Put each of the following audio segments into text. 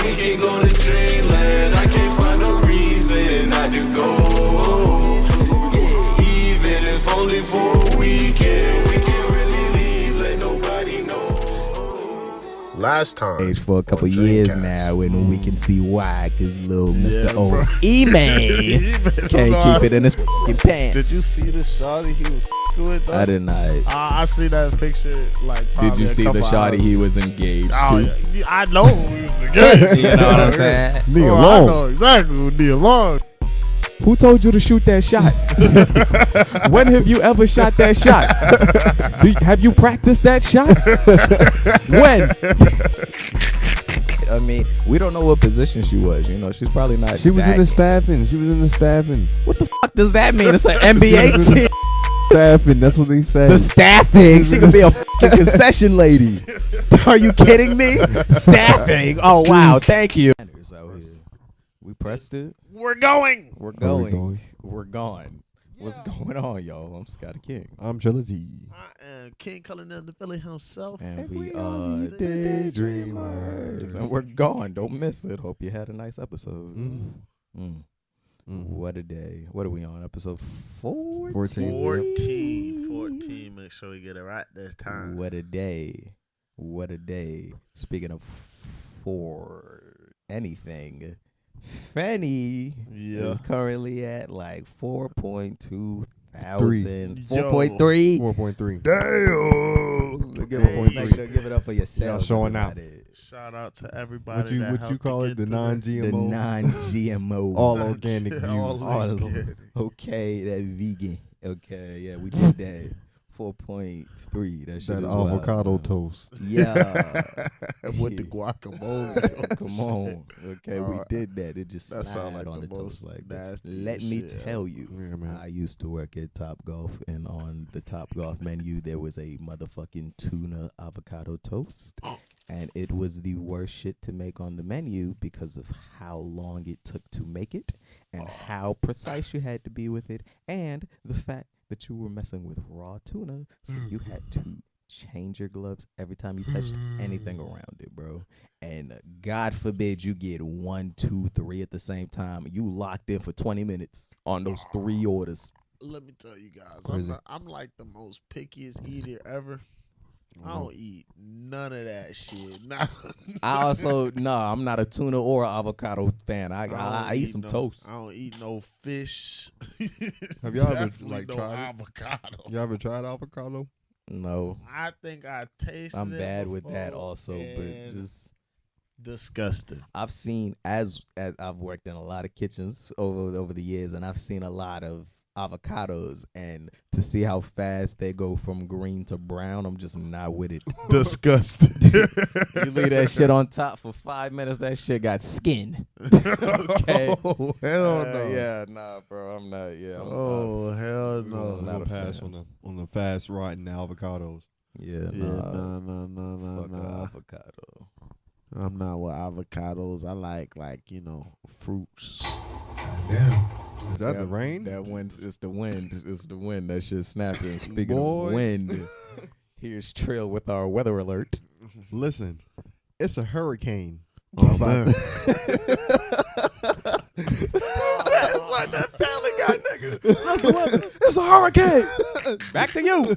We can go to Dreamland. I can't find a reason not to go. Yeah, even if only for a weekend, we can really leave, let nobody know. Last time For a couple years now, and we can see why, because little Mr. O E-Man can't keep it in his fucking pants. Did you see the shawty he was with? Though? I did not. I see that picture. Like, Did you see the shawty he was engaged to? Yeah, I know he was engaged. You know what I'm saying? Nia Long. I know exactly who Nia Long. Who told you to shoot that shot? When have you ever shot that shot? Have you practiced that shot? When? I mean, we don't know what position she was. You know, she's probably not. She was in the staffing. What the fuck does that mean? It's an NBA team. Staffing. That's what they say. The staffing. She could be a fucking concession lady. Are you kidding me? Staffing. Oh wow. Thank you. We pressed it. We're going. We're gone. What's going on, y'all? I'm Scotty King. I'm Trilogy. I am King Cullinan, the Philly himself. And we are Daydreamers. And we're gone. Don't miss it. Hope you had a nice episode. What a day. What are we on? Episode 14? 14. Make sure we get it right this time. What a day. What a day. Speaking of for anything, FENI is currently at like 4.2 thousand. 4.3. 4.3. Damn. Give it up for yourself. Showing out. Shout out to everybody. What you call it? The non-GMO. The non-GMO. All organic views. All organic. Okay, that vegan. Okay, yeah, we did that. 4.3. That shit that is avocado wild, toast. Yeah. With the guacamole. Come on. Okay, we did that. It just that slid like on the toast like that. Let me tell you, I used to work at Top Golf, and on the Top Golf menu, there was a motherfucking tuna avocado toast. And it was the worst shit to make on the menu because of how long it took to make it and how precise you had to be with it, and the fact that you were messing with raw tuna, so you had to change your gloves every time you touched anything around it, bro. And God forbid you get 1, 2, 3 at the same time. You locked in for 20 minutes on those 3 orders. Let me tell you guys, I'm like the most pickiest eater ever. I don't eat none of that shit. I'm not a tuna or avocado fan. I eat some toast. I don't eat no fish. Have y'all ever tried avocado? You ever tried avocado? No. I think I tasted it. I'm bad with that also, but just disgusting. I've seen as I've worked in a lot of kitchens over the years, and I've seen a lot of avocados, and to see how fast they go from green to brown, I'm just not with it. Disgusting. You leave that shit on top for 5 minutes, that shit got skin. Okay. Oh, hell no. Yeah, nah, bro. I'm not. Yeah. Hell no. I'm not a pass on the fast rotten avocados. Yeah. No. Fuck avocado. I'm not with avocados. I like fruits. Damn. Is that the rain? That wind. It's the wind. It's the wind. That shit's snapping. Speaking of wind, here's Trill with our weather alert. Listen, it's a hurricane. Oh, man. It's like that Family Guy nigga. That's the weather. It's a hurricane. Back to you.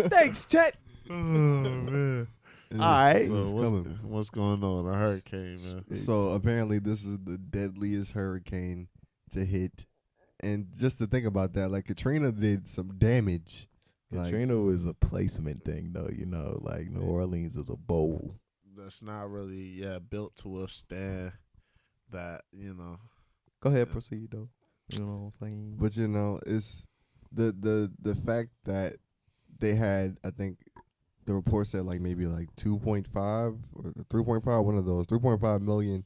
Thanks, Chet. Oh, man. All right. So what's going on? A hurricane, man. So apparently this is the deadliest hurricane to hit. And just to think about that, like Katrina did some damage. Katrina was a placement thing, though. You know, like New Orleans is a bowl. That's not really built to withstand that, Go ahead, proceed though. You know what I'm saying? But it's the fact that they had, I think the report said like maybe like 2.5 or 3.5, one of those 3.5 million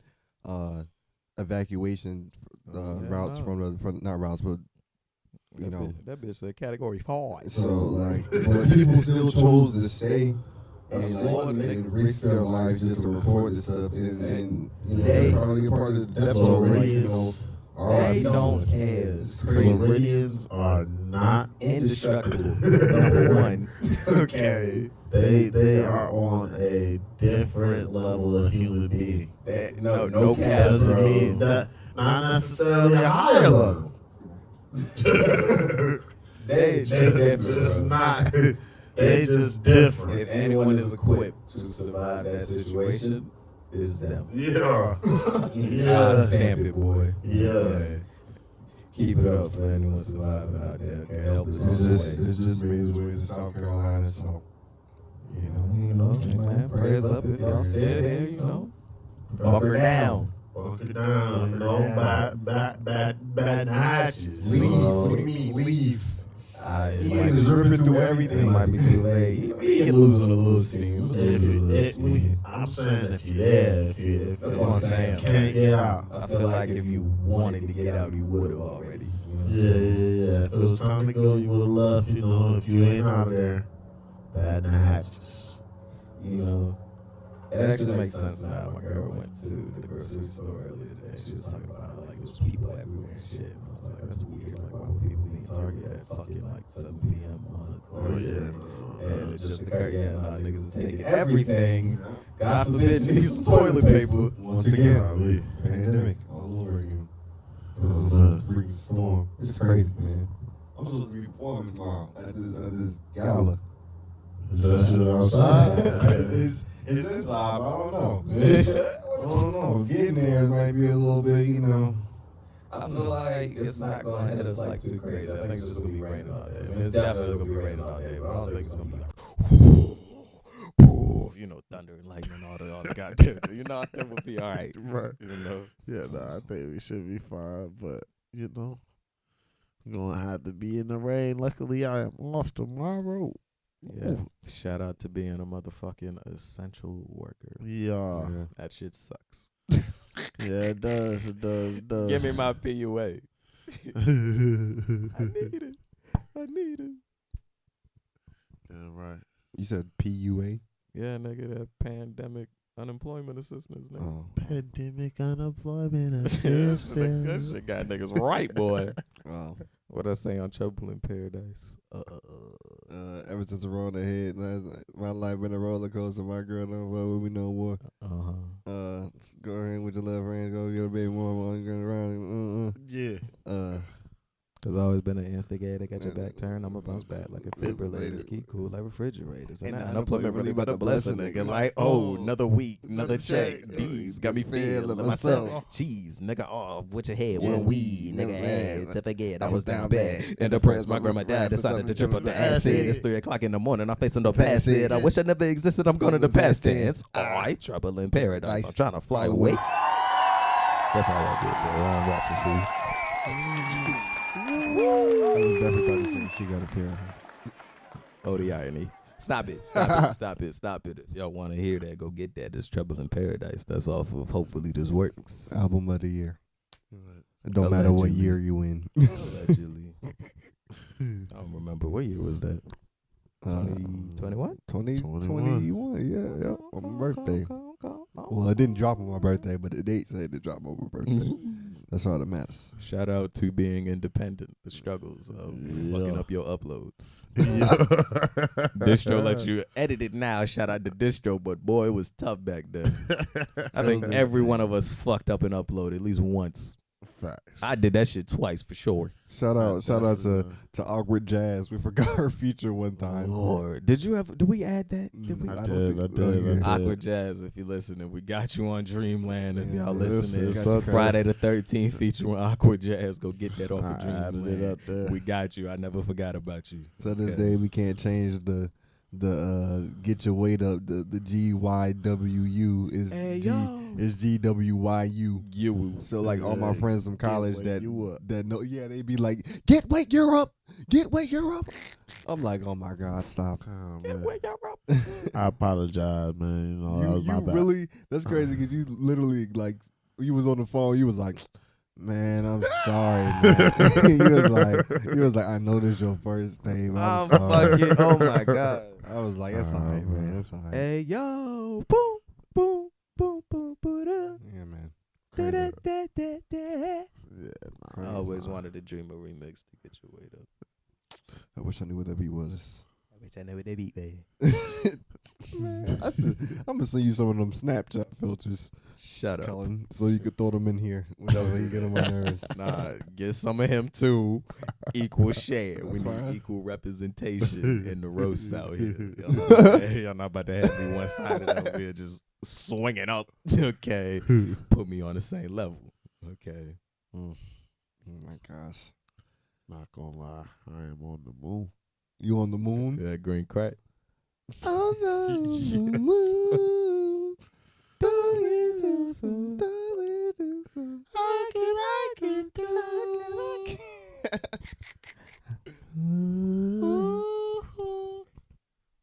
evacuation routes from not routes, but that bitch said category 5. So like, but people still chose to stay and risk their lives just to report this stuff, and they probably a part of the death toll already. They don't care. Floridians are not indestructible. Number one. Okay. They are on a different level of human being. No cap. Doesn't mean that not necessarily a higher level. They just not. They just different. If anyone is equipped to survive that situation, it's them. Yeah. Stamp it, boy. Yeah. Keep it up for anyone surviving out there. Can help us. It's just me this way in South Carolina, so You know, man, prayers up if y'all still there, you know. Bunker down. Bunker down, you know, bad hatches. leave. What do you mean leave? It He might is ripping through It everything. might be too late. You're losing a little steam. I'm saying if you're there, if That's what I'm saying. you can't get out. I feel like if you wanted to get out, you would have already. You know what I'm Yeah. saying? If it was time to go, you would have left. You know, if you ain't out of there, bad hatches. You know, it actually makes sense now. My girl went to the grocery store earlier today. She was talking about how, like, there's people everywhere and shit. And I was like, that's weird. Like, why would people be in Target at fucking like 7 p.m. on a Thursday? And it just occurred, niggas is taking everything. God forbid, need some toilet paper. Once again, pandemic all over again. Freaking storm. It's crazy, man. I'm supposed to be performing tomorrow at this gala. Is that shit outside? It's inside, but I don't know. I don't know. Getting there might be a little bit, you know. I feel like it's not going to hit us like too crazy. I think it's just going to be raining all day. I mean, it's definitely going to be raining all day, but I don't think it's going to be like, you know, thunder and lightning, all the goddamn. You know, I think we'll be all right. Right. You know? Yeah, no, I think we should be fine, but you know, we're gonna have to be in the rain. Luckily, I am off tomorrow. Yeah. Shout out to being a motherfucking essential worker. Yeah, That shit sucks. yeah, it does. It does. Give me my PUA. I need it. Yeah, right. You said PUA? Yeah, nigga, that pandemic unemployment assistance, nigga. Oh. Pandemic unemployment That assistance. shit got niggas right, boy. Oh. What I say on Trouble in Paradise? Ever since the road ahead, my life been a roller coaster. My girl don't fuck with me no more. Go ahead with your left hand, go get a baby mama, you gonna around. Yeah. Cause I always been an instigator, got your back turned, I'ma bounce back like a defibrillator. Keep cool like refrigerators. And unemployment really about to bless a nigga. Like, oh, another week, another check. These got me feeling myself. Jeez, nigga off with your head, one weed, nigga had to forget I was down bad and depressed. My grandma died, decided to trip up the acid. It's 3 o'clock in the morning, I'm facing the past it. I wish I never existed, I'm going to the past tense. Alright, Trouble in Paradise, I'm trying to fly away. That's all I get, bro. I don't rap for free. Everybody saying she got a pair of hands. Oh, the irony. Stop it. If y'all want to hear that, go get that. There's Trouble in Paradise. That's off of Hopefully This Works. Album of the year. It don't matter what year you in. Allegedly. I don't remember. What year was that? 2021? 2021, yeah. On my birthday. Well, it didn't drop on my birthday, but the date said it dropped on my birthday. That's all that matters. Shout out to being independent. The struggles of fucking up your uploads. Distro lets you edit it now. Shout out to Distro, but boy, it was tough back then. I think every one of us fucked up an upload at least once. Facts. I did that shit twice for sure. Shout out to Awkward Jazz. We forgot her feature one time. Lord, did we add that? Did we? I did. Awkward Jazz, if you're listening, we got you on Dreamland. If y'all Yes, listening, yes, Friday the 13th featuring Awkward Jazz. Go get that off of I added it Dreamland. up there. We got you. I never forgot about you. To this day, we can't change the get your weight up. The GYWU is is GWYU. You. So like all my friends from college weight you up. that know, yeah, they be like, get weight, you're up. Get weight, you're up. I'm like, oh my God, stop. Oh, Get man. where y'all up. I apologize, man. You know, that was my bad. Really? That's crazy because you literally like you was on the phone. You was like, man, I'm sorry, man. he was like, I know this your first name. I'm sorry. fucking. Oh my God. I was like, that's all right, man. That's all right. Hey yo, boom, boom, boom, boom, boom, Yeah, man. da da Crazy. da da da. Yeah, I always wanted to dream a remix to Get Your Weight Up. I wish I knew what that beat was. I wish I knew what that beat, baby. Man, I'm gonna send you some of them Snapchat filters, Shut up. Colin, so you could throw them in here whenever you get on my nerves. Nah, get some of him too. Equal share. We That's need fine. equal representation in the roasts out here. Y'all not about to have me one sided over here just swinging up. Okay. Put me on the same level. Okay. Oh my gosh. Not gonna lie, I am on the move. You on the moon? That green crack. On the moon.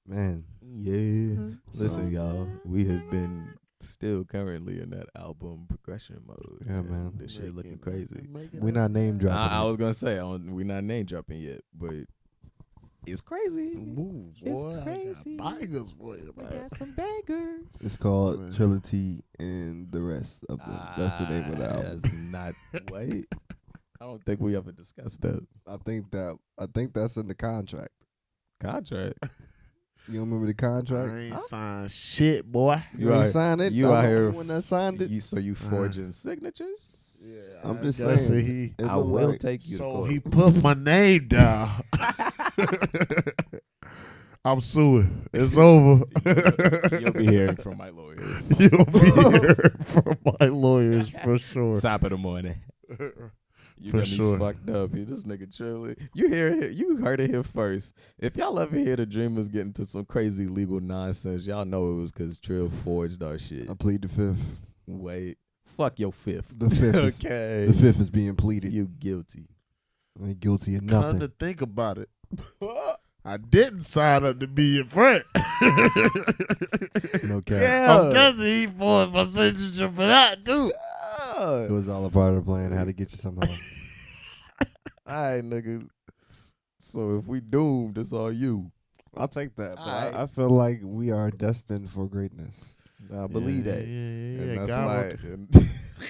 Man, Yeah. Listen, y'all. We have been still currently in that album progression mode. Yeah, and man. This shit looking crazy. we're not name dropping. I it. was gonna say we're not name dropping yet, but it's crazy. Move, boy. It's I crazy. got bangers for you, We man. got some bangers. It's called Man. Trilogy and the rest of the. That's the name of the album. That's not wait. I don't think we ever discussed that I think that's in the contract. contract. You don't remember the contract? I ain't signed shit, boy. You ain't signed it. You I'm out the here only one that signed it. So you forging signatures? Yeah, I'm just guess saying. It I look will like- take you to So court. he put my name down. I'm suing. It's over. You'll be hearing from my lawyers. You'll be hearing from my lawyers for sure. Top of the morning. You For got me sure. fucked up. You this nigga Trill. You heard it here first. If y'all ever hear the Dreamers get into some crazy legal nonsense, y'all know it was because Trill forged our shit. I plead the fifth. Wait. Fuck your fifth. The fifth is Okay. the fifth is being pleaded. You guilty. I ain't guilty of Come nothing. to think about it, I didn't sign up to be your friend. No cap. I'm guessing he forced my signature for that too. It was all a part of the plan. How to get you somehow. Alright, nigga. So if we doomed, it's all you. I'll take that. But Alright. I feel like we are destined for greatness. I believe that. Yeah. And that's God why. Wrote,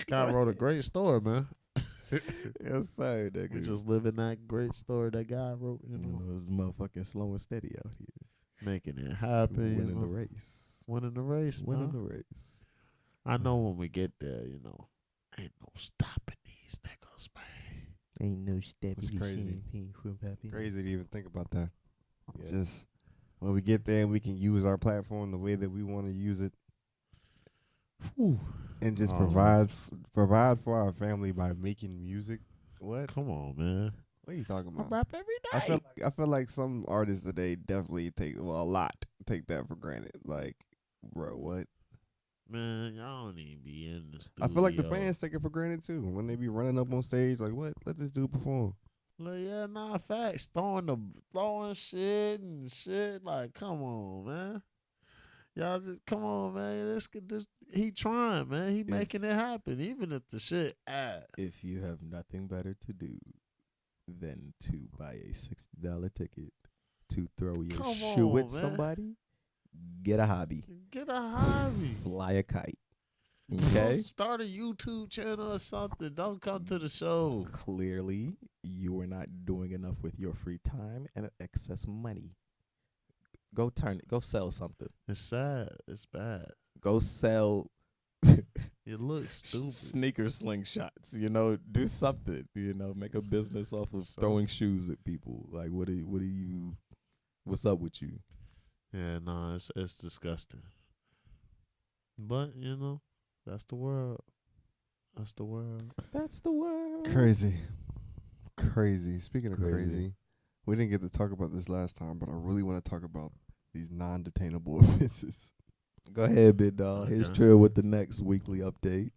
God wrote a great story, man. Yes, sir, nigga. We just living that great story that God wrote. You You know, know, it's motherfucking slow and steady out here. making it happen. Winning you know. the race. Winning the race. Winning nah. the race. I know when we get there, you know, ain't no stopping these niggas, man. Ain't no step. It's crazy. From happy. Crazy to even think about that. Yeah. Just when we get there and we can use our platform the way that we want to use it, and just Oh. provide for our family by making music. What? Come on, man. What are you talking I about? rap every day. I feel like some artists today definitely take a lot take that for granted. Like, bro, what? Man, y'all don't even be in the I studio. feel like the fans take it for granted too when they be running up on stage. Like, what? Let this dude perform. Like, yeah, nah, facts. Throwing shit and shit. Like, come on, man. Y'all just come on, man. He trying, man. He making it happen, even if the shit ass. If you have nothing better to do than to buy a $60 ticket to throw your Come shoe at on, man. somebody, get a hobby. Get a hobby. Fly a kite. Go Okay? Start a YouTube channel or something. Don't come to the show. Clearly, you are not doing enough with your free time and excess money. Go sell something. It's sad. It's bad. Go sell You look stupid. sneaker slingshots. You know, do something. You know, make a business off of So- throwing shoes at people. Like, what's up with you? Yeah, no, it's disgusting. But, you know, that's the world. That's the world. That's the word. Crazy. Speaking of Crazy. crazy, we didn't get to talk about this last time, but I really want to talk about these non-detainable offenses. Go ahead, big dog. Here's Okay. Trill with the next weekly update.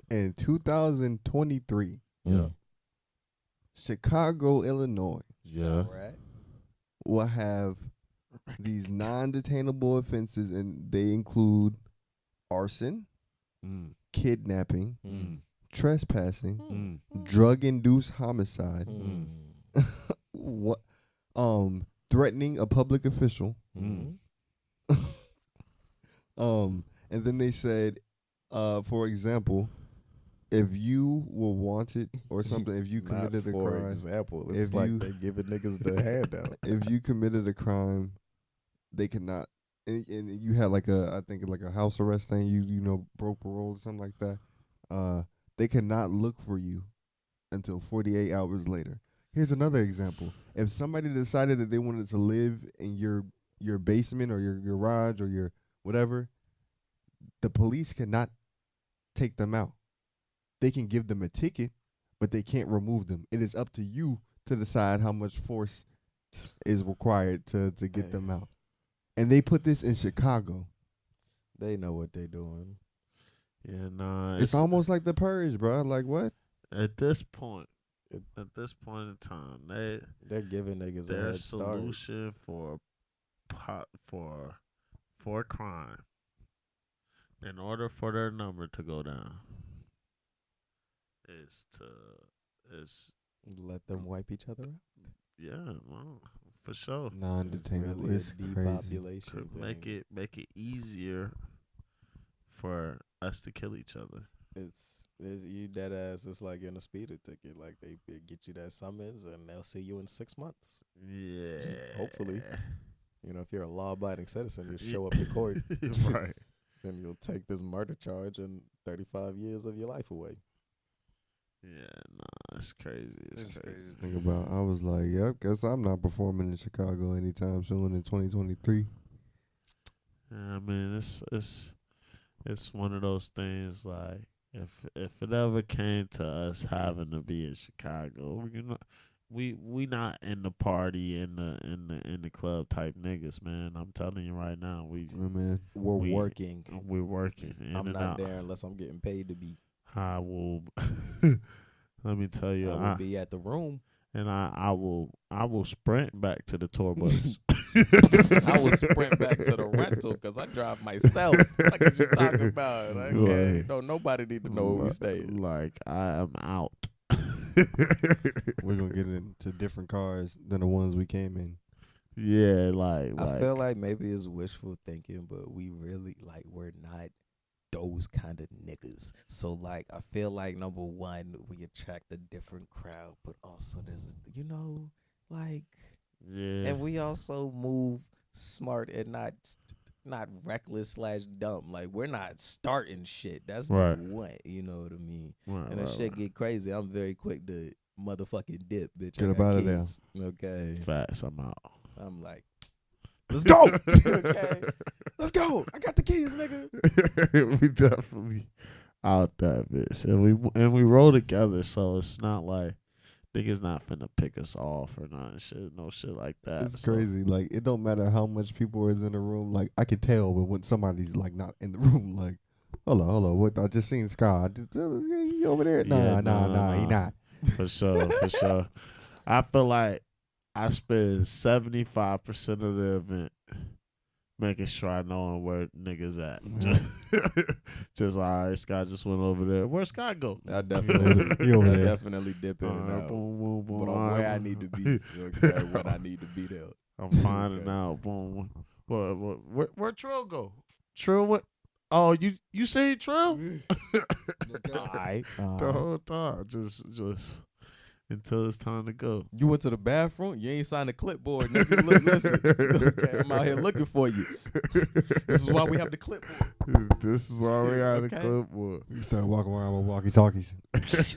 In 2023, Yeah. Chicago, Illinois Yeah. will have these non-detainable offenses, and they include arson, Mm. kidnapping, Mm. trespassing, Mm. drug-induced homicide, what, threatening a public official, Mm. and then they said, for example, if you were wanted or something, if you committed a for crime, example, it's like they giving niggas the handout. if you committed a crime, they cannot. And you had like I think like a house arrest thing. You know broke parole or something like that. They cannot look for you until 48 hours later. Here's another example. If somebody decided that they wanted to live in your basement or your garage or your whatever, the police cannot take them out. They can give them a ticket, but they can't remove them. It is up to you to decide how much force is required to get them out. And they put this in Chicago. They know what they doing. Yeah, nah. It's almost like the purge, bro. Like what? At this point in time, They're giving niggas a their head start. solution for crime, in order for their number to go down, is Let them wipe each other out. yeah, well, for sure. Non-detainable. Really It's a crazy. depopulation Make thing. it easier for us to kill each other. It's you dead ass. It's like getting a speeder ticket. Like they get you that summons and they'll see you in 6 months. Yeah, Hopefully. You know, if you're a law-abiding citizen, you show up to court. Right. Then you'll take this murder charge and 35 years of your life away. Yeah, nah, it's crazy. It's crazy. Think about. I was like, yep. Guess I'm not performing in Chicago anytime soon in 2023. Yeah, I mean, it's one of those things. Like, if it ever came to us having to be in Chicago, we not in the party in the club type niggas, man. I'm telling you right now, Man, We're working. we're working. In I'm and not out. there unless I'm getting paid to be. I will. Let me tell you, I will be at the room. and I will sprint back to the tour bus. I will sprint back to the rental because I drive myself. Like what you talking about? Okay, Like, don't nobody need to know where we stay. Like I am out. we're gonna get into different cars than the ones we came in. Yeah, like I feel like maybe it's wishful thinking, but we really we're not those kind of niggas. So like I feel like number one, we attract a different crowd, but also there's yeah, and we also move smart and not reckless / dumb. Like we're not starting shit. That's Right. number one. You know what I mean? right, And if shit get crazy, I'm very quick to motherfucking dip, bitch. Get I up got outta there. kids. Okay. Facts. I'm out. I'm like, let's go. Okay. Let's go. I got the keys, nigga. We definitely out that bitch, and we roll together, so it's not like niggas not finna pick us off or nothing. Shit, no shit like that. It's So, crazy. Like it don't matter how much people is in the room. Like I can tell when somebody's like not in the room. Like, hold on. What I just seen Scott. He over there? Yeah, Nah, he not. For sure. I feel like I spend 75% of the event making sure I know where niggas at. Just all right, Scott just went over there. Where'd Scott go? I definitely, He over I there. definitely dip in and out. Boom, boom, boom. But all I'm where right, I need to be. Okay, when I need to be there. I'm finding Okay. out. Boom. Where Trill go? Trill what? Oh, you seen Trill? Alright. The whole time. Just until it's time to go. You went to the bathroom. You ain't signed a clipboard, nigga. Look, listen. Okay, I'm out here looking for you. This is why we have the clipboard. This is all we got Okay. a clipboard. You start walking around with walkie-talkies.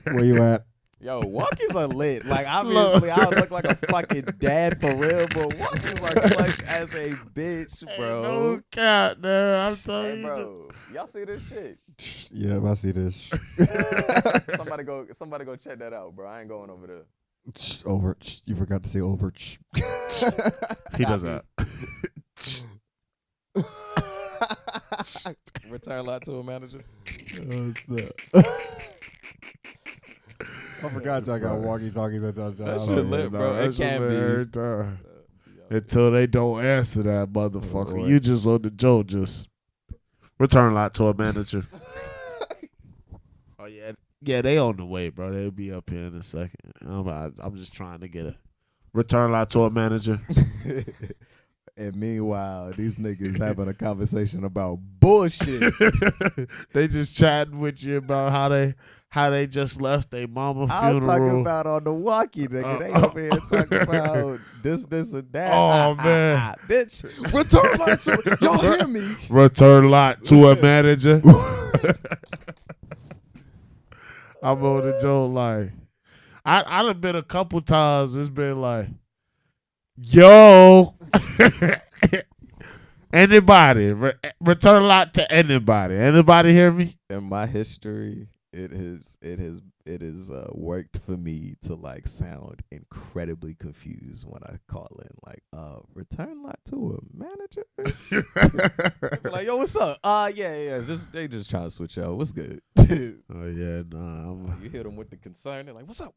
Where you at? Yo, walkies are lit. Like, obviously, I look like a fucking dad for real, but walkies are clutch as a bitch, bro. No cap, man. I'm telling Hey, you. bro, y'all see this shit? Yeah, I see this. Somebody go check that out, bro. I ain't going over there. Over. You forgot to say over. He does that. Return lot to a manager. I forgot y'all got walkie-talkies at y'all That job. shit lit, bro. It can be. every time. Until they don't answer that motherfucker. Boy. You just on the joke, just return lot to a manager. Oh yeah. Yeah, they on the way, bro. They'll be up here in a second. I'm just trying to get a return lot to a manager. And meanwhile, these niggas having a conversation about bullshit. They just chatting with you about how they just left their mama I'm funeral. talking about on the walkie, nigga. They over here talking about this, and that. Oh, man. Bitch, return my to y'all hear me? Return lot to a manager. I'm on the joke like I done been a couple times. It's been like, yo, anybody return a lot to anybody. Anybody hear me? In my history, it has worked for me to like sound incredibly confused when I call in, like, return lot to a manager. Like, yo, what's up? Yeah. They just trying to switch out. What's good? Oh yeah, nah. You hit them with the concern. They're like, what's up?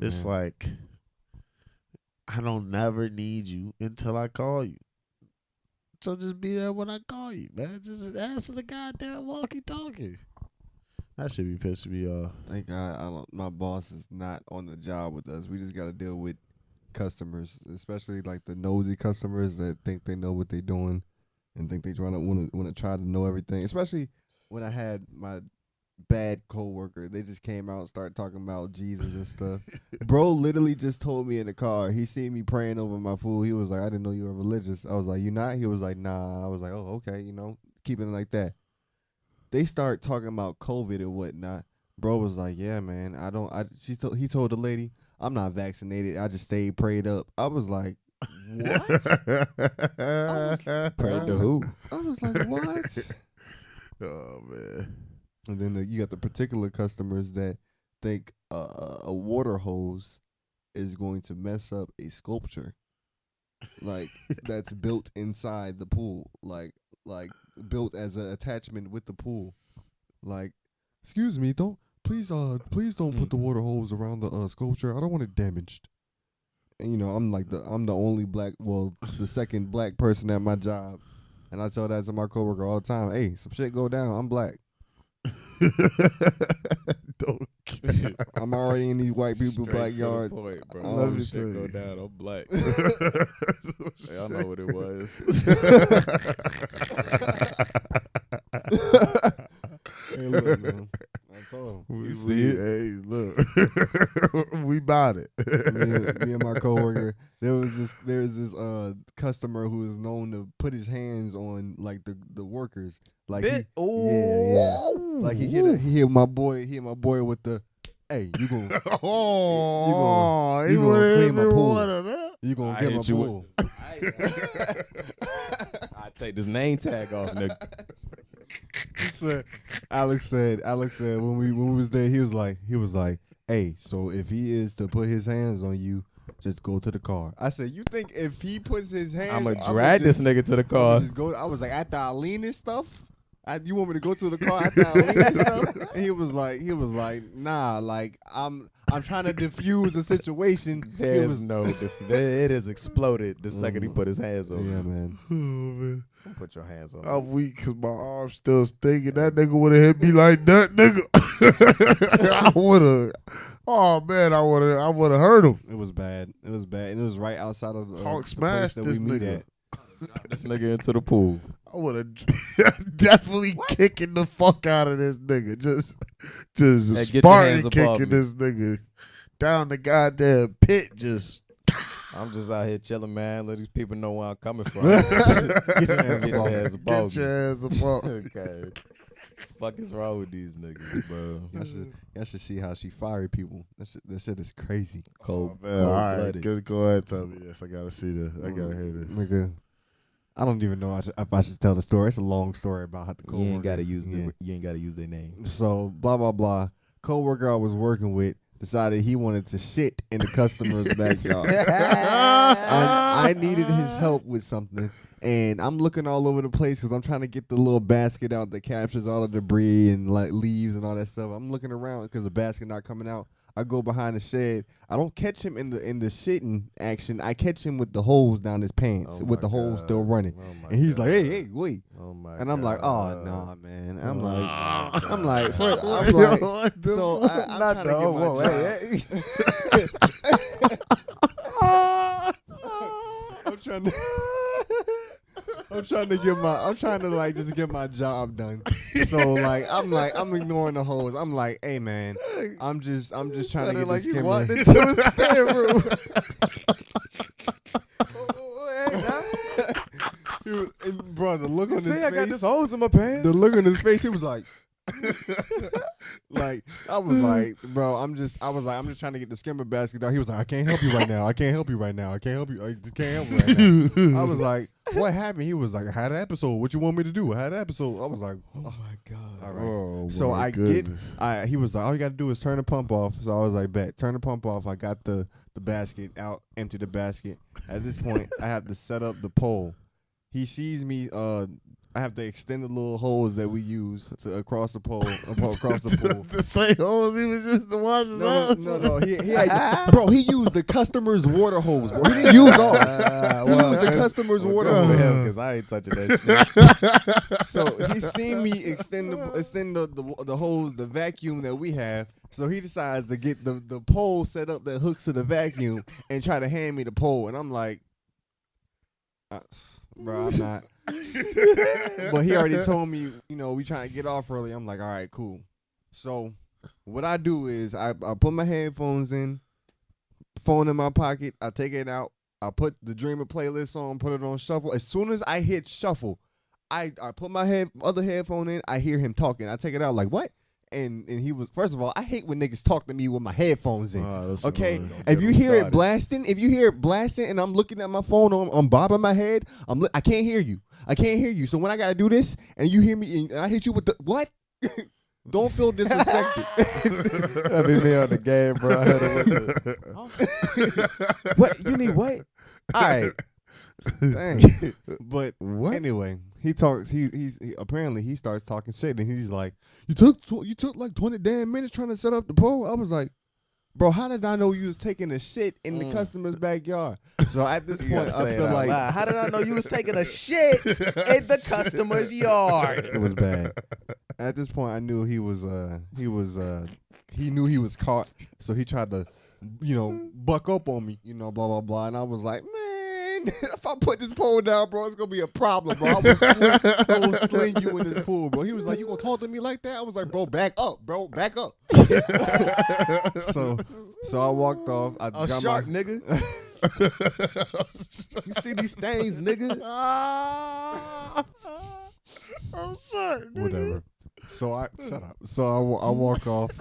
It's like I don't never need you until I call you. So just be there when I call you, man. Just answer the goddamn walkie-talkie. That should be pissing me off. Thank God, my boss is not on the job with us. We just got to deal with customers, especially like the nosy customers that think they know what they're doing and think they want to try to know everything. Especially when I had my bad coworker, they just came out and started talking about Jesus and stuff. Bro literally just told me in the car. He seen me praying over my food. He was like, "I didn't know you were religious." I was like, "You not?" He was like, "Nah." I was like, "Oh, okay, keeping it like that." They start talking about COVID and whatnot. Bro was like, "Yeah, man, he told the lady, "I'm not vaccinated. I just stayed prayed up." I was like, "What?" Prayed to who? I was like, "What?" Oh man. And then you got the particular customers that think a water hose is going to mess up a sculpture, like that's built inside the pool, like built as an attachment with the pool. Like, excuse me, please don't put the water hose around the sculpture. I don't want it damaged. And I'm the only the second black person at my job, and I tell that to my coworker all the time. Hey, some shit go down, I'm black. Don't care. I'm already in these white people Straight backyards. to the point, bro. Let me Shit tell go you. down. I'm black. Y'all know what it was. Hey, look, man. I told him. You see it? Hey, look. We bought it. Me and my coworker, there was this customer who is known to put his hands on like the workers. Like yeah. Like he hit my boy with the, "Hey, you gonna clean my pool. You gonna get my pool." I take this name tag off, nigga. Alex said when we was there, he was like, "Hey, so if he is to put his hands on you, just go to the car." I said, "You think if he puts his hands, I'ma drag this nigga to the car." I was like, "After I lean this stuff, you want me to go to the car after I lean this stuff?" And he was like, "Nah, like I'm trying to diffuse the situation." It has exploded the second he put his hands on. Yeah, man. Oh, man. Don't put your hands on. I'm weak because my arm's still stinking. That nigga would have hit me like that, nigga. I would have. Oh man, I would have hurt him. It was bad. And it was right outside of the Hulk the smashed place that this we meet nigga. at. Drop this nigga into the pool. I would have definitely kicking the fuck out of this nigga. Just Hey, get your Spartan hands up off kicking me. this nigga down the goddamn pit. Just I'm just out here chilling, man. Let these people know where I'm coming from. Get your hands up off get your me. ass up off. Okay. Fuck is wrong with these niggas, bro? Y'all should see how she fired people. That shit is crazy. Cold, Man, all right, blooded. go ahead, tell me this. I gotta see this. I gotta hear this. Nigga, I don't even know if I should tell the story. It's a long story about how the coworker. You ain't gotta use their name. So blah blah blah. Coworker I was working with decided he wanted to shit in the customer's backyard. I needed his help with something, and I'm looking all over the place because I'm trying to get the little basket out that captures all the debris and like leaves and all that stuff. I'm looking around because the basket not coming out. I go behind the shed. I don't catch him in the shitting action. I catch him with the hose down his pants, with the hose still running. And he's like, "Hey, wait." And I'm like, "Oh, nah, man." I'm like, so I'm Not trying to get my job. I'm trying to. I'm trying to like just get my job done. So I'm ignoring the hoes. I'm like, hey man, I'm just trying to get like the you skimmer. walked into his spare room. Bro, the look on his face. I got this hose in my pants. The look on his face, he was like, like I was like, bro, I'm just trying to get the skimmer basket down. He was like, I can't help you right now. I just can't help you right now. I was like, what happened? He was like, I had an episode. What you want me to do? I had an episode. I was like, oh my god. all right. Oh, So my I goodness. he was like, all you got to do is turn the pump off. So I was like, bet, turn the pump off. I got the basket out, empty the basket. At this point, I have to set up the pole. He sees me. I have to extend the little hose that we use across the pole, across the pool. The same hose he was used to wash his hands. No. Bro, he used the customer's water hose, bro. He didn't use ours. He used the customer's water hose. Because I ain't touching that shit. So he seen me extend the hose, the vacuum that we have. So he decides to get the pole set up that hooks to the vacuum and try to hand me the pole. And I'm like, bro, I'm not. But he already told me, we trying to get off early. I'm like, all right, cool. So what I do is I put my headphones in, phone in my pocket. I take it out. I put the Dreamer playlist on, put it on shuffle. As soon as I hit shuffle, I put my other headphone in. I hear him talking. I take it out like, what? And he was, first of all, I hate when niggas talk to me with my headphones in. Okay, if you hear it blasting, and I'm looking at my phone, I'm bobbing my head, I can't hear you. So when I gotta do this, and you hear me, and I hit you with the what? Don't feel disrespected. That'd be me on the game, bro. I heard it. What? You need what? All right. Dang. But What? anyway, he talks. He apparently he starts talking shit, and he's like, "You took like 20 damn minutes trying to set up the pole." I was like, "Bro, how did I know you was taking a shit in the customer's backyard?" So at this point, I feel like, how did I know you was taking a shit in the customer's yard? it was bad. At this point, I knew he knew he was caught. So he tried to, buck up on me, blah blah blah, and I was like, man. If I put this pole down, bro, it's gonna be a problem, bro. I will sling you in this pool, bro. He was like, "You gonna talk to me like that?" I was like, "Bro, back up, bro, back up." So I walked off. I got shark, nigga. You see these stains, nigga? I'm sorry. whatever. So I shut up. So I walk off.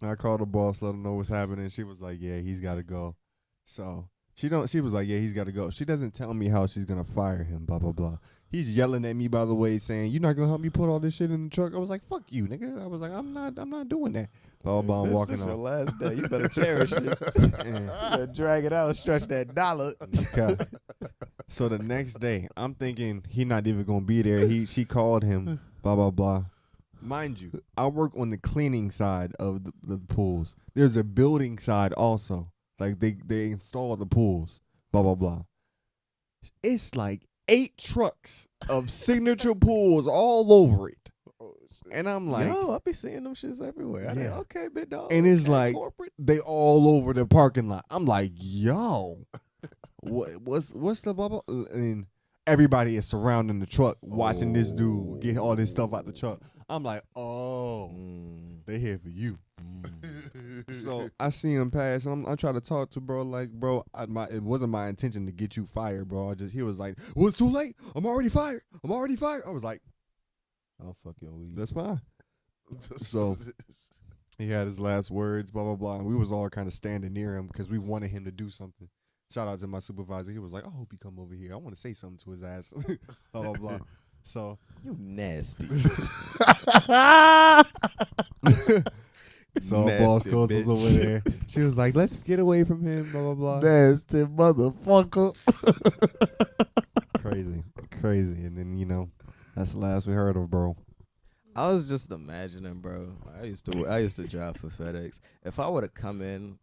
I called the boss, let him know what's happening. She was like, "Yeah, he's got to go." So. She was like, yeah, he's got to go. She doesn't tell me how she's going to fire him, blah, blah, blah. He's yelling at me, by the way, saying, "You're not going to help me put all this shit in the truck?" I was like, "Fuck you, nigga." I was like, I'm not doing that. Blah, blah, blah, walking This your off. last day. You better cherish it. You better drag it out, stretch that dollar. Okay. So the next day, I'm thinking he not even going to be there. She called him, blah, blah, blah. Mind you, I work on the cleaning side of the pools. There's a building side also. Like they install the pools, blah blah blah. It's like 8 trucks of signature pools all over it, and I'm like, yo, I be seeing them shits everywhere. I mean, Yeah. okay, big dog. and it's okay, like corporate. they all over the parking lot. I'm like, yo, what's the blah blah? And everybody is surrounding the truck, watching this dude get all this stuff out the truck. I'm like, oh, they here for you. So I see him pass, and I try to talk to bro, like, bro, it wasn't my intention to get you fired, bro. He was like, well, it's too late. I'm already fired. I was like, I'll fucking weed. that's fine. So he had his last words, blah, blah, blah. And we was all kind of standing near him because we wanted him to do something. Shout out to my supervisor. He was like, I hope he come over here. I want to say something to his ass. Blah, blah, blah. So You nasty. So Nasty boss calls us bitch. over there. She was like, let's get away from him, blah, blah, blah. Nasty motherfucker. Crazy. And then, that's the last we heard of, bro. I was just imagining, bro. I used to drive for FedEx. If I would have come in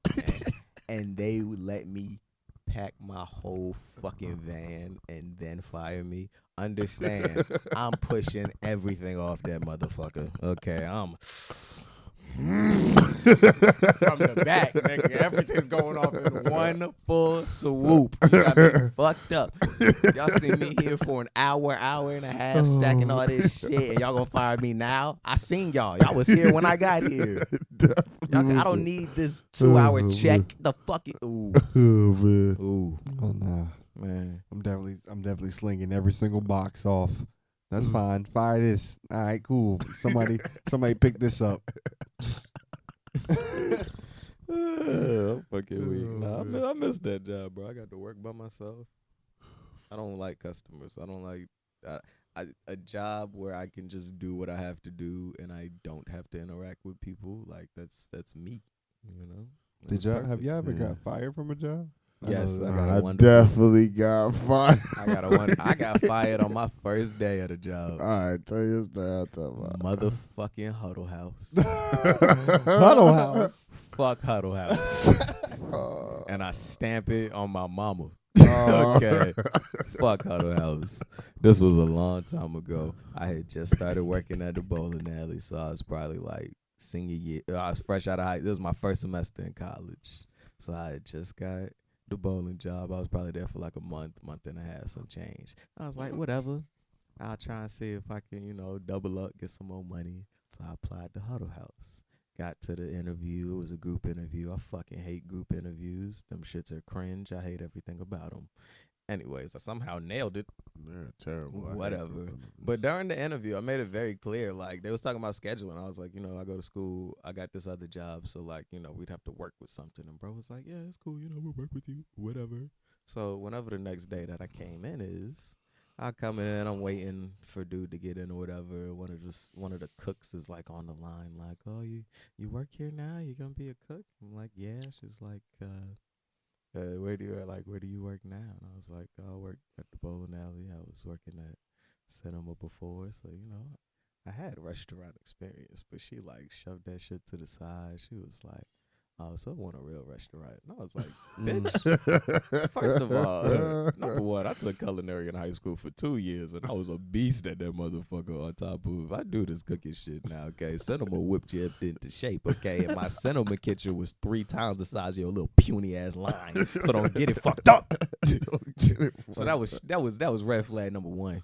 and they would let me pack my whole fucking van and then fire me, understand, I'm pushing everything off that motherfucker. Okay, From the back, nigga. Everything's going off in one full swoop. You got me fucked up. Y'all see me here for an hour and a half stacking all this shit, and y'all gonna fire me now? I seen y'all. Y'all was here when I got here. I don't need this 2-hour check. The fuck it. Ooh. Man. Ooh. Oh nah, Man. I'm definitely slinging every single box off. That's fine. Fire this. All right, cool. Somebody pick this up. I'm fucking weak. Nah, I miss that job, bro. I got to work by myself. I don't like customers. I don't like a job where I can just do what I have to do and I don't have to interact with people. Like that's me, you know. Have you ever got fired from a job? Yes, I definitely got fired. I got fired on my first day at a job. All right, tell you this I'll talk about. Motherfucking Huddle House. Huddle House. Fuck Huddle House. And I stamp it on my mama. Okay. Fuck Huddle House. This was a long time ago. I had just started working at the bowling alley, so I was probably like senior year. I was fresh out of high. This was my first semester in college. So I had just got the bowling job. I was probably there for like a month and a half, some change. I was like, whatever. I'll try and see if I can, double up, get some more money. So I applied to Huddle House. Got to the interview. It was a group interview. I fucking hate group interviews. Them shits are cringe. I hate everything about them. Anyways, I somehow nailed it. They're terrible. Whatever. But during the interview, I made it very clear. Like, they was talking about scheduling. I was like, I go to school. I got this other job. So, like, we'd have to work with something. And bro was like, yeah, it's cool. We'll work with you. Whatever. So, whenever the next day that I came in is, I come in, I'm waiting for dude to get in or whatever. One of the cooks is like on the line, like, oh, you work here now? You gonna be a cook? I'm like, yeah. She's like, where do you work now? And I was like, I work at the bowling alley. I was working at cinema before, so I had restaurant experience. But she like shoved that shit to the side. She was like, oh, so I want a real restaurant. And I was like, bitch, first of all, number one, I took culinary in high school for 2 years, and I was a beast at that motherfucker on top of, I do this cooking shit now, okay? Cinema whipped you up into shape, okay? And my cinema kitchen was 3 times the size of your little puny-ass line, so don't get it fucked up. So that was red flag number 1.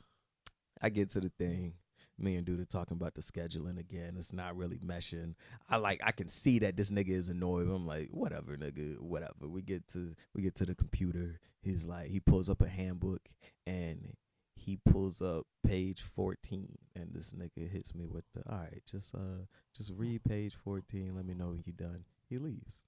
I get to the thing. Me and dude are talking about the scheduling again. It's not really meshing. I can see that this nigga is annoyed. I'm like, whatever, nigga, whatever. We get to the computer. He's like, he pulls up a handbook and he pulls up page 14, and this nigga hits me with the, all right, just read page 14. Let me know when you're done. He leaves.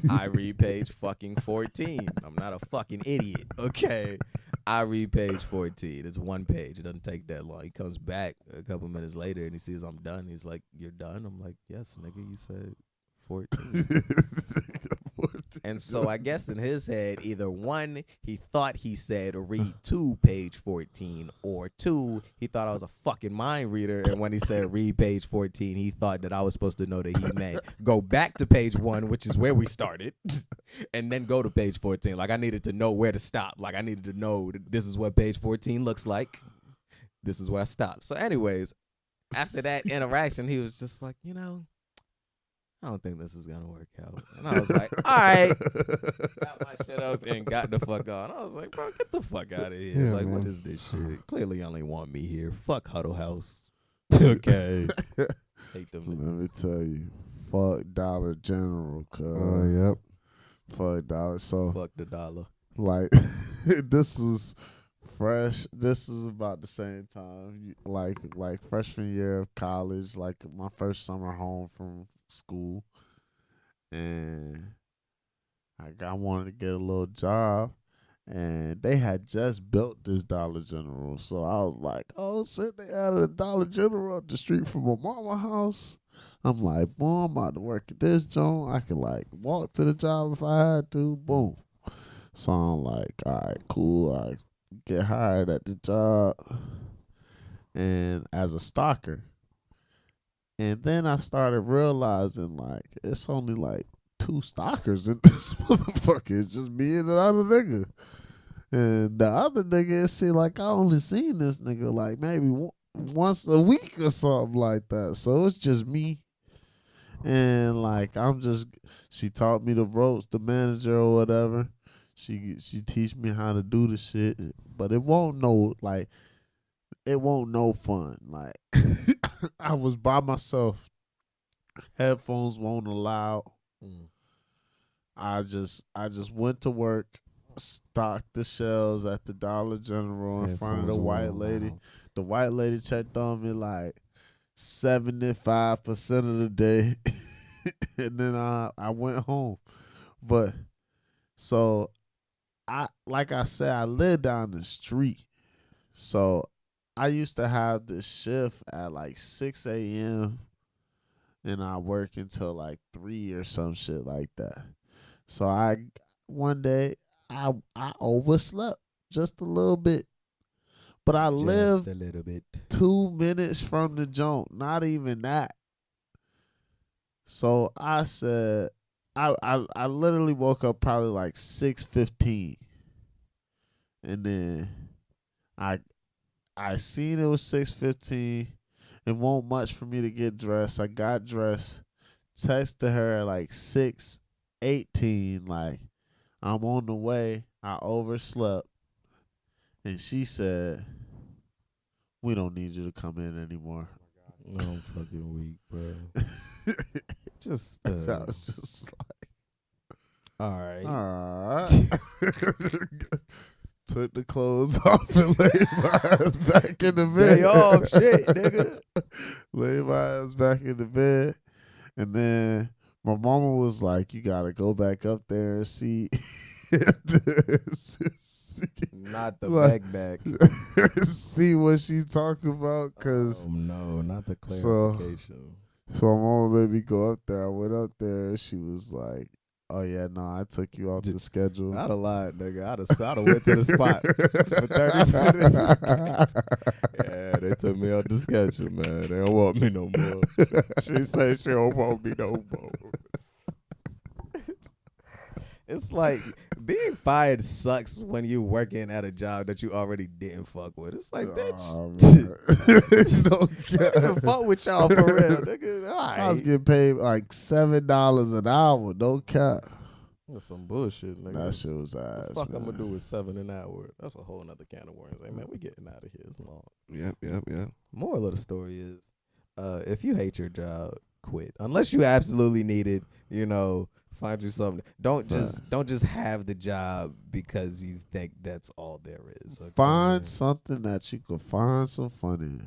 I read page fucking 14. I'm not a fucking idiot, okay? I read page 14. It's one page. It doesn't take that long. He comes back a couple minutes later and he sees I'm done. He's like, you're done? I'm like, yes, nigga, you said 14. And so I guess in his head, either 1, he thought he said read to page 14, or 2, he thought I was a fucking mind reader. And when he said read page 14, he thought that I was supposed to know that he meant go back to page 1, which is where we started, and then go to page 14. Like, I needed to know where to stop. Like, I needed to know that this is what page 14 looks like. This is where I stopped. So anyways, after that interaction, he was just like, I don't think this is going to work out. And I was like, all right. Got my shit up and got the fuck on. I was like, bro, get the fuck out of here. Yeah, like, man. What is this shit? Clearly you only want me here. Fuck Huddle House. Okay. Hate them Let me niggas. tell you, fuck Dollar General, cuz. Yep. Fuck Dollar. So, Fuck the dollar. like, this was fresh. This is about the same time, like freshman year of college, like my first summer home from school, and I wanted to get a little job, and they had just built this Dollar General, so I was like, oh shit, they added a Dollar General up the street from my mama house. I'm like, boom, I'm about to work at this joint. I could like walk to the job if I had to. Boom. So I'm like, all right, cool. I get hired at the job and as a stalker. And then I started realizing, like, it's only like 2 stalkers in this motherfucker. It's just me and the other nigga. And the other nigga, it seemed like I only seen this nigga like maybe once a week or something like that. So it's just me And like she taught me the ropes, the manager or whatever. She teach me how to do the shit, but it won't no fun. Like I was by myself, headphones won't allow. I just went to work, stocked the shelves at the Dollar General in front of the white lady. The white lady checked on me like 75% of the day, and then I went home. But so like I said, I live down the street, so I used to have this shift at like 6 a.m. and I work until like 3 or some shit like that. So one day I overslept just a little bit. But I live a little bit. 2 minutes from the joint, not even that. So I said, I literally woke up probably like 6:15, and then I seen it was 6:15. It won't much for me to get dressed. I got dressed, texted her at like 6:18, like I'm on the way. I overslept, and she said, "We don't need you to come in anymore." I'm fucking weak, bro. Just I was just like, all right. took the clothes off and laid my ass back in the bed. Day off, shit, nigga. Laid my ass back in the bed, and then my mama was like, "You gotta go back up there and see." Not the back. See what she's talking about, cause no, not the clarification. So my mama made me go up there. I went up there, and she was like, "Oh yeah, no, I took you off the schedule." I'd have lied, nigga. I'd have went to the spot for 30 minutes. Yeah, they took me off the schedule, man. They don't want me no more. She said she don't want me no more. It's like being fired sucks when you're working at a job that you already didn't fuck with. It's like, bitch, don't even fuck with y'all for real, nigga. All right. I was getting paid like $7 an hour. Don't cap. That's some bullshit, nigga. That shit was ass. The fuck man. I'm gonna do with $7 an hour? That's a whole nother can of worms. Hey, man, we getting out of here. It's long. Yep. Moral of the story is, if you hate your job, quit. Unless you absolutely need it, find you something. Don't just have the job because you think that's all there is. Okay? Find something that you can find some fun in.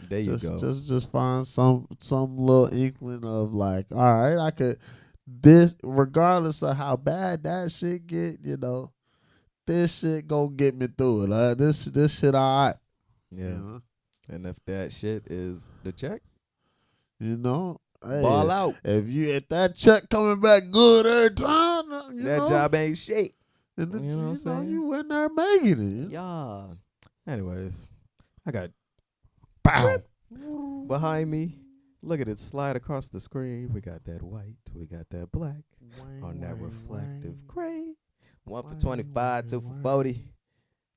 There you go. Just find some little inkling of like, all right, I could this regardless of how bad that shit get, this shit gonna get me through it. This shit all right. Yeah. And if that shit is the check, hey, ball out. If that check coming back good every time, that job ain't shit. And you know what I'm saying? You in there making it. Yeah. Anyways, I got Bow. behind me. Look at it slide across the screen. We got that white. We got that black on that reflective gray. 1 for 25, 2 for 40.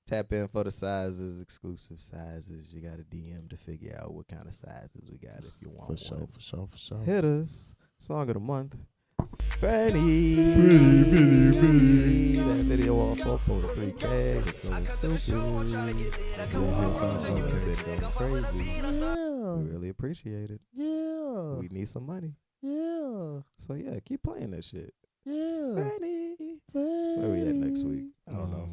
Tap in for the sizes, exclusive sizes. You got to DM to figure out what kind of sizes we got if you want one. For sure. Hit us. Song of the month. FENI. That video off for the 3K. It's going stupid. Crazy. Yeah. We really appreciate it. Yeah. We need some money. Yeah. So yeah, keep playing that shit. Yeah. FENI. Where we at next week? I don't know.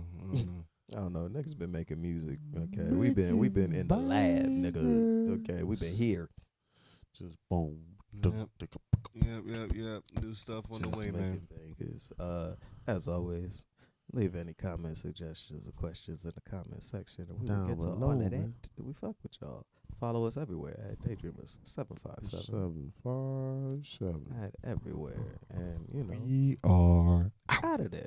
I don't know. Niggas been making music. Okay, we been in the lab, nigga. Okay, we been here. Just boom. Yep. New stuff on the way, man. Bangers. As always, leave any comments, suggestions, or questions in the comment section, and we will get to all of that. Man. We fuck with y'all. Follow us everywhere at Daydreamers757. 757. At everywhere, and We are out of there.